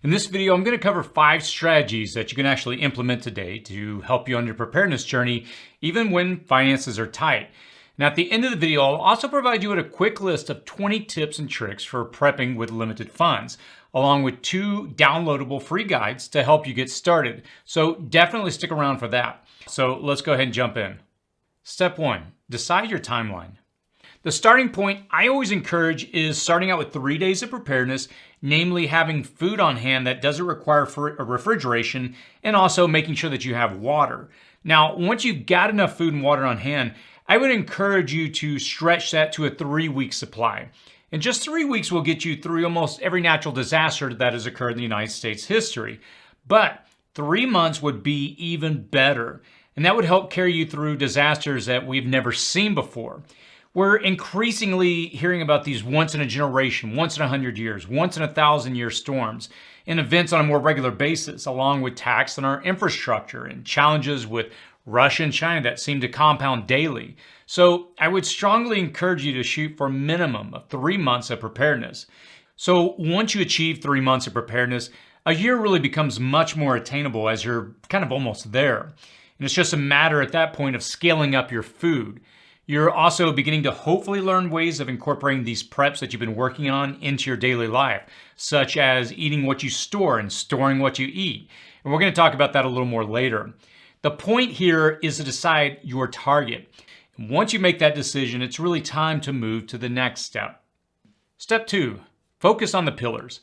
In this video, I'm going to cover 5 strategies that you can actually implement today to help you on your preparedness journey, even when finances are tight. Now, at the end of the video, I'll also provide you with a quick list of 20 tips and tricks for prepping with limited funds, along with 2 downloadable free guides to help you get started. So definitely stick around for that. So let's go ahead and jump in. Step 1, decide your timeline. The starting point I always encourage is starting out with 3 days of preparedness, namely having food on hand that doesn't require refrigeration, and also making sure that you have water. Now, once you've got enough food and water on hand, I would encourage you to stretch that to a 3-week supply. And just 3 weeks will get you through almost every natural disaster that has occurred in the United States history. But 3 months would be even better, and that would help carry you through disasters that we've never seen before. We're increasingly hearing about these once in a generation, once in 100 years, once in 1,000-year storms and events on a more regular basis, along with tax on our infrastructure and challenges with Russia and China that seem to compound daily. So I would strongly encourage you to shoot for a minimum of 3 months of preparedness. So once you achieve 3 months of preparedness, a year really becomes much more attainable as you're kind of almost there. And it's just a matter at that point of scaling up your food. You're also beginning to hopefully learn ways of incorporating these preps that you've been working on into your daily life, such as eating what you store and storing what you eat. And we're going to talk about that a little more later. The point here is to decide your target. And once you make that decision, it's really time to move to the next step. Step 2, focus on the pillars.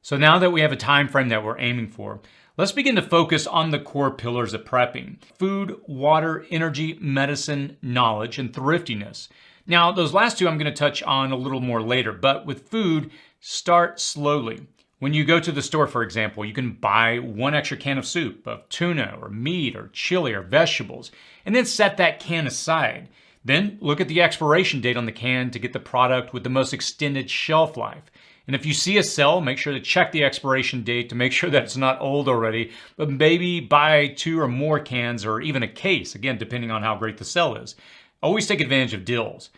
So now that we have a time frame that we're aiming for, let's begin to focus on the core pillars of prepping: food, water, energy, medicine, knowledge, and thriftiness. Now, those last 2 I'm going to touch on a little more later, but with food, start slowly. When you go to the store, for example, you can buy 1 extra can of soup, of tuna, or meat, or chili, or vegetables, and then set that can aside. Then look at the expiration date on the can to get the product with the most extended shelf life. And if you see a sale, make sure to check the expiration date to make sure that it's not old already, but maybe buy 2 or more cans or even a case, again, depending on how great the sale is. Always take advantage of deals.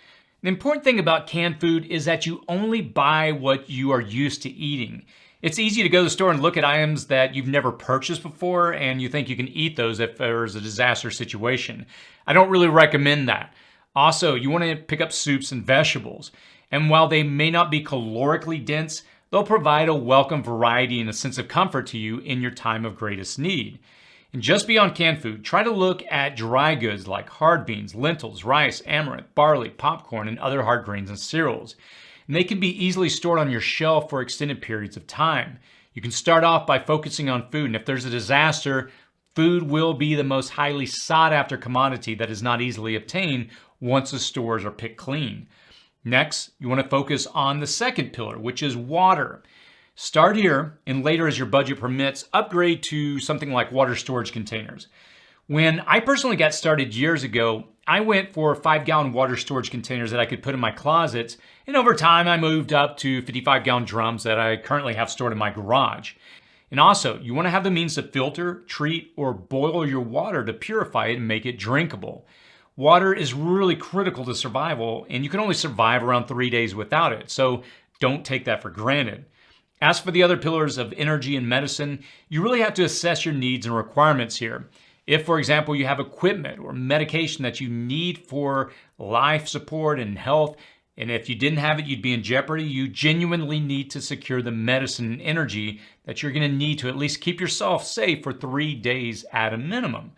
The important thing about canned food is that you only buy what you are used to eating. It's easy to go to the store and look at items that you've never purchased before and you think you can eat those if there's a disaster situation. I don't really recommend that. Also, you want to pick up soups and vegetables. And while they may not be calorically dense, they'll provide a welcome variety and a sense of comfort to you in your time of greatest need. And just beyond canned food, try to look at dry goods like hard beans, lentils, rice, amaranth, barley, popcorn, and other hard grains and cereals. And they can be easily stored on your shelf for extended periods of time. You can start off by focusing on food, and if there's a disaster, food will be the most highly sought after commodity that is not easily obtained once the stores are picked clean. Next, you want to focus on the second pillar, which is water. Start here, and later as your budget permits, upgrade to something like water storage containers. When I personally got started years ago, I went for 5-gallon water storage containers that I could put in my closets, and over time I moved up to 55-gallon drums that I currently have stored in my garage. And also, you want to have the means to filter, treat, or boil your water to purify it and make it drinkable. Water is really critical to survival, and you can only survive around 3 days without it, so don't take that for granted. As for the other pillars of energy and medicine, you really have to assess your needs and requirements here. If, for example, you have equipment or medication that you need for life support and health, and if you didn't have it, you'd be in jeopardy, you genuinely need to secure the medicine and energy that you're going to need to at least keep yourself safe for 3 days at a minimum.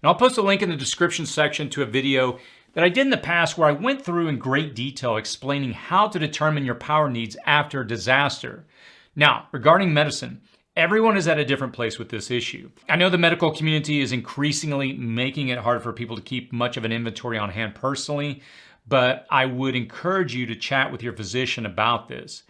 And I'll post a link in the description section to a video that I did in the past where I went through in great detail explaining how to determine your power needs after a disaster. Now, regarding medicine, everyone is at a different place with this issue. I know the medical community is increasingly making it hard for people to keep much of an inventory on hand personally, but I would encourage you to chat with your physician about this.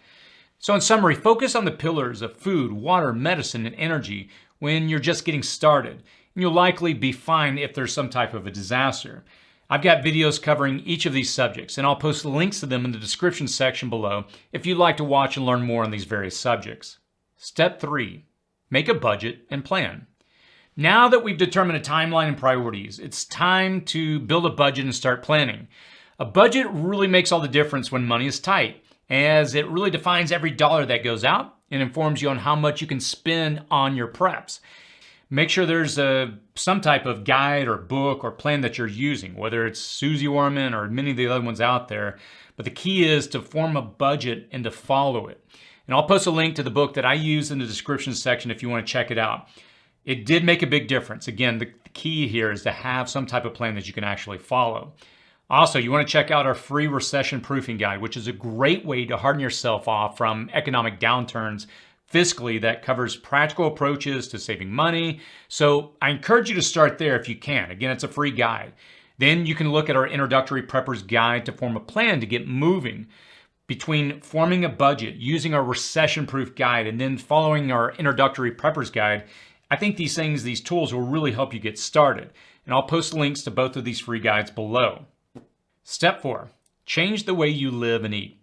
So in summary, focus on the pillars of food, water, medicine, and energy when you're just getting started. You'll likely be fine if there's some type of a disaster. I've got videos covering each of these subjects, and I'll post links to them in the description section below if you'd like to watch and learn more on these various subjects. Step 3, make a budget and plan. Now that we've determined a timeline and priorities, it's time to build a budget and start planning. A budget really makes all the difference when money is tight, as it really defines every dollar that goes out and informs you on how much you can spend on your preps. Make sure there's some type of guide or book or plan that you're using, whether it's Susie Orman or many of the other ones out there. But the key is to form a budget and to follow it. And I'll post a link to the book that I use in the description section if you want to check it out. It did make a big difference. Again, the key here is to have some type of plan that you can actually follow. Also, you want to check out our free recession proofing guide, which is a great way to harden yourself off from economic downturns fiscally that covers practical approaches to saving money. So I encourage you to start there if you can. Again, it's a free guide. Then you can look at our introductory prepper's guide to form a plan to get moving. Between forming a budget, using our recession-proof guide, and then following our introductory prepper's guide, I think these tools will really help you get started. And I'll post links to both of these free guides below. Step 4, change the way you live and eat.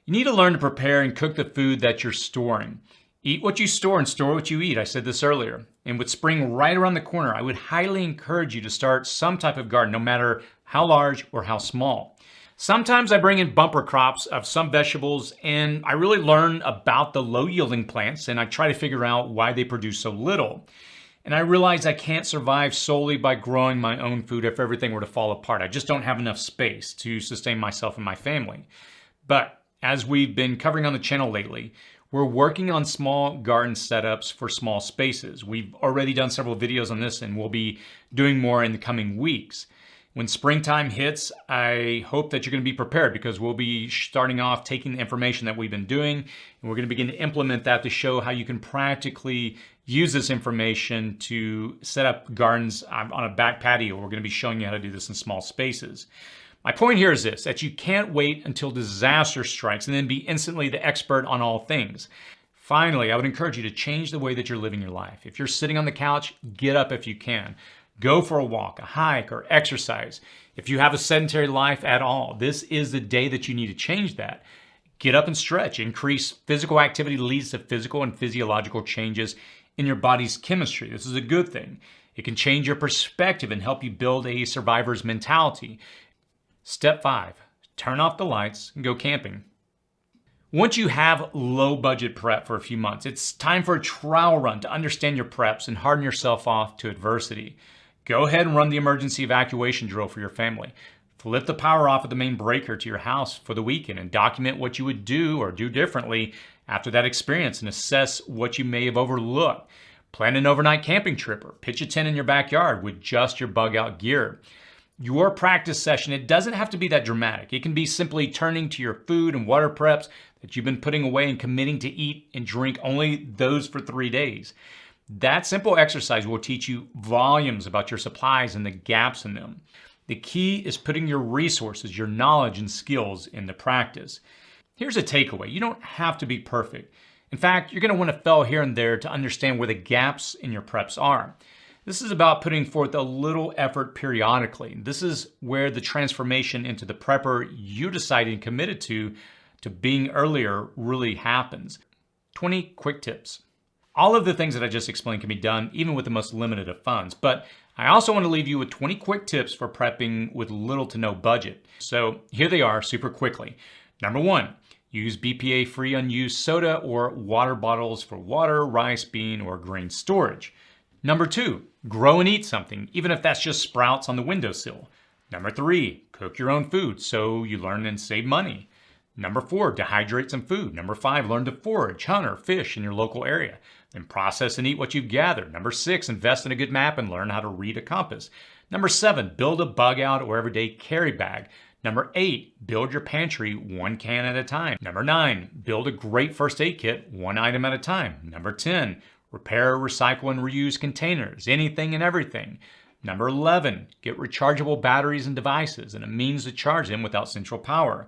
You need to learn to prepare and cook the food that you're storing. Eat what you store and store what you eat. I said this earlier. And with spring right around the corner, I would highly encourage you to start some type of garden, no matter how large or how small. Sometimes I bring in bumper crops of some vegetables, and I really learn about the low-yielding plants, and I try to figure out why they produce so little. And I realize I can't survive solely by growing my own food if everything were to fall apart. I just don't have enough space to sustain myself and my family. But as we've been covering on the channel lately, we're working on small garden setups for small spaces. We've already done several videos on this, and we'll be doing more in the coming weeks. When springtime hits, I hope that you're going to be prepared, because we'll be starting off taking the information that we've been doing, and we're going to begin to implement that to show how you can practically use this information to set up gardens on a back patio. We're going to be showing you how to do this in small spaces. My point here is this, that you can't wait until disaster strikes and then be instantly the expert on all things. Finally, I would encourage you to change the way that you're living your life. If you're sitting on the couch, get up if you can. Go for a walk, a hike, or exercise. If you have a sedentary life at all, this is the day that you need to change that. Get up and stretch. Increase physical activity leads to physical and physiological changes in your body's chemistry. This is a good thing. It can change your perspective and help you build a survivor's mentality. Step 5, turn off the lights and go camping. Once you have low budget prep for a few months, it's time for a trial run to understand your preps and harden yourself off to adversity. Go ahead and run the emergency evacuation drill for your family. Flip the power off of the main breaker to your house for the weekend and document what you would do or do differently after that experience and assess what you may have overlooked. Plan an overnight camping trip or pitch a tent in your backyard with just your bug out gear. Your practice session, it doesn't have to be that dramatic. It can be simply turning to your food and water preps that you've been putting away and committing to eat and drink only those for 3 days. That simple exercise will teach you volumes about your supplies and the gaps in them. The key is putting your resources, your knowledge and skills into practice. Here's a takeaway. You don't have to be perfect. In fact, you're going to want to fail here and there to understand where the gaps in your preps are. This is about putting forth a little effort periodically. This is where the transformation into the prepper you decided and committed to being earlier really happens. 20 quick tips. All of the things that I just explained can be done even with the most limited of funds, but I also want to leave you with 20 quick tips for prepping with little to no budget. So here they are super quickly. Number 1, use BPA-free unused soda or water bottles for water, rice, bean, or grain storage. Number 2, grow and eat something, even if that's just sprouts on the windowsill. Number 3, cook your own food so you learn and save money. Number 4, dehydrate some food. Number 5, learn to forage, hunt, or fish in your local area. Then process and eat what you've gathered. Number 6, invest in a good map and learn how to read a compass. Number 7, build a bug out or everyday carry bag. Number 8, build your pantry 1 can at a time. Number 9, build a great first aid kit 1 item at a time. Number 10, repair, recycle, and reuse containers, anything and everything. Number 11, get rechargeable batteries and devices and a means to charge them without central power.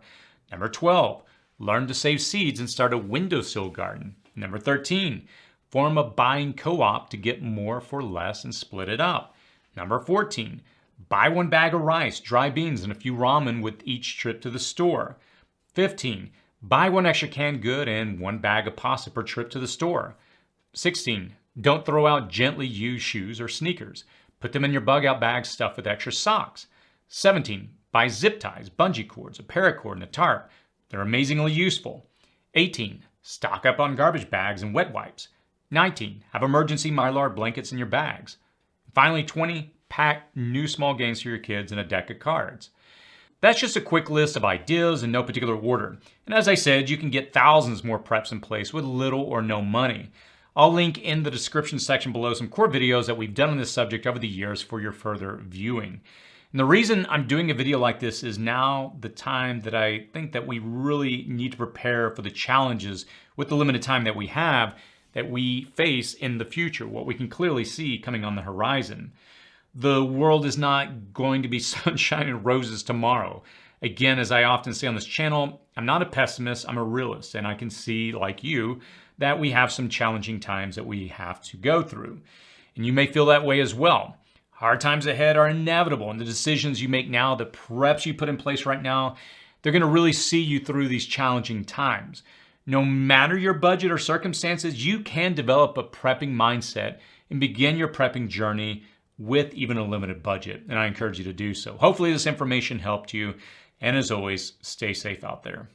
Number 12, learn to save seeds and start a windowsill garden. Number 13, form a buying co-op to get more for less and split it up. Number 14, buy 1 bag of rice, dry beans, and a few ramen with each trip to the store. 15, buy 1 extra canned good and 1 bag of pasta per trip to the store. 16, don't throw out gently used shoes or sneakers. Put them in your bug out bag stuffed with extra socks. 17, buy zip ties, bungee cords, a paracord, and a tarp. They're amazingly useful. 18, Stock up on garbage bags and wet wipes. 19. Have emergency Mylar blankets in your bags. Finally, 20. Pack new small games for your kids and a deck of cards. That's just a quick list of ideas in no particular order. And as I said, you can get thousands more preps in place with little or no money. I'll link in the description section below some core videos that we've done on this subject over the years for your further viewing. And the reason I'm doing a video like this is now the time that I think that we really need to prepare for the challenges with the limited time that we face in the future, what we can clearly see coming on the horizon. The world is not going to be sunshine and roses tomorrow. Again, as I often say on this channel, I'm not a pessimist, I'm a realist, and I can see, like you, that we have some challenging times that we have to go through. And you may feel that way as well. Hard times ahead are inevitable, and the decisions you make now, the preps you put in place right now, they're going to really see you through these challenging times. No matter your budget or circumstances, you can develop a prepping mindset and begin your prepping journey with even a limited budget, and I encourage you to do so. Hopefully this information helped you, and as always, stay safe out there.